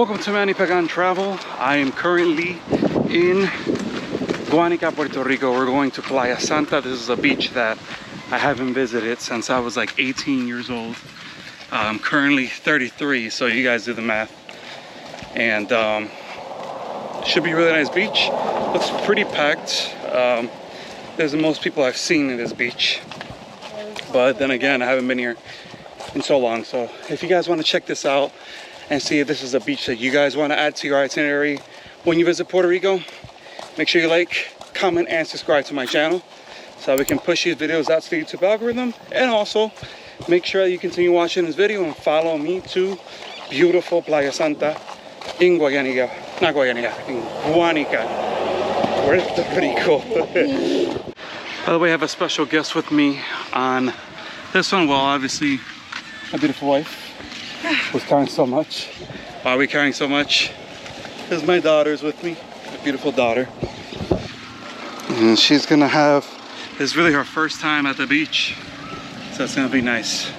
Welcome to Manny Pagan Travel. I am currently in Guanica, Puerto Rico. We're going to Playa Santa. This is a beach that I haven't visited since I was like 18 years old. I'm currently 33, so you guys do the math. And should be a really nice beach. Looks pretty packed. There's the most people I've seen in this beach. But then again, I haven't been here in so long. So if you guys want to check this out and see if this is a beach that you guys want to add to your itinerary when you visit Puerto Rico, make sure you like, comment, and subscribe to my channel so we can push these videos out to the YouTube algorithm. And also make sure that you continue watching this video and follow me to beautiful Playa Santa in Guanica, not Guanica, in Guanica, Puerto Rico. By the way, I have a special guest with me on this one. Well, obviously my beautiful wife was carrying so much. Why are we carrying so much? Because my daughter's with me, my beautiful daughter. And she's gonna have, this is really her first time at the beach. So it's gonna be nice.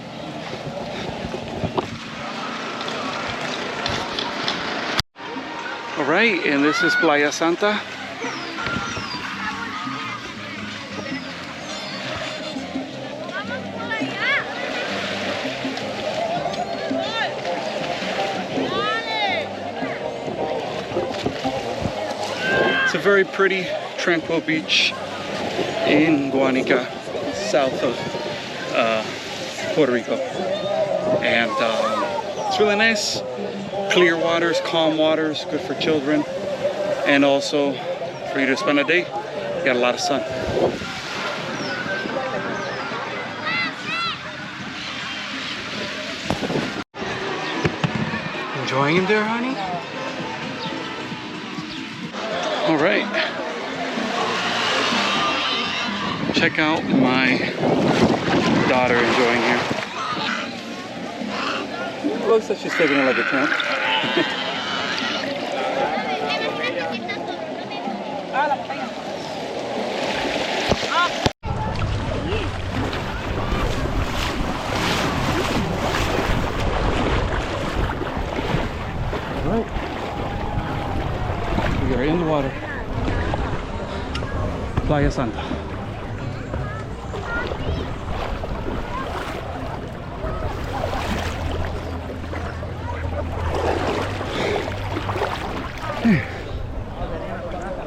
All right, and this is Playa Santa. It's a very pretty, tranquil beach in Guanica, south of Puerto Rico. And it's really nice. Clear waters, calm waters, good for children. And also for you to spend a day, you got a lot of sun. Enjoying it there, honey? All right, check out my daughter enjoying here. Looks like she's taking it like a champ. All right, we are in the water. Playa Santa.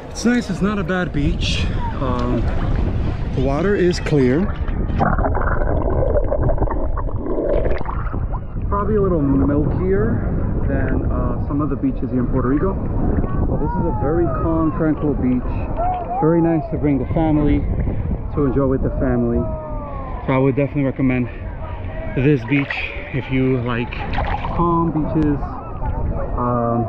It's nice, it's not a bad beach. The water is clear. Probably a little milkier than some of the beaches here in Puerto Rico. But this is a very calm, tranquil beach. Very nice to bring the family, to enjoy with the family. So I would definitely recommend this beach if you like calm beaches.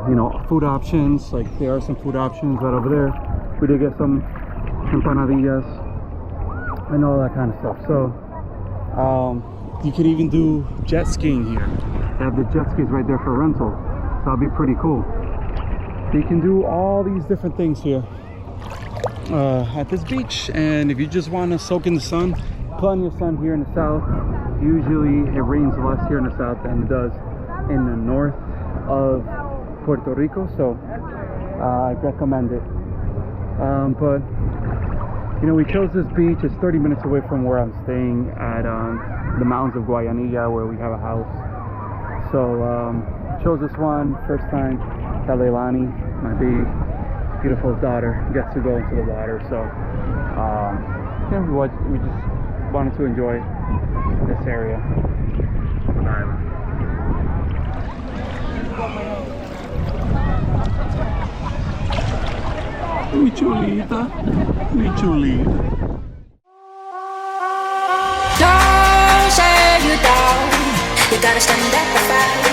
You know, food options, like there are some food options right over there. We did get some empanadillas and all that kind of stuff. So you could even do jet skiing here. They have the jet skis right there for rental, so that'll be pretty cool. So you can do all these different things here at this beach. And if you just want to soak in the sun, plenty of sun here in the south. Usually it rains less here in the south than it does in the north of Puerto Rico, so I recommend it. But you know, we chose this beach. It's 30 minutes away from where I'm staying at the mountains of Guayanilla, where we have a house. So chose this one first time that Leilani, my beautiful daughter, gets to go into the water. So yeah, we just wanted to enjoy this area of the island. Mi chulita, mi chulita. Don't say you down, you gotta stand at the back.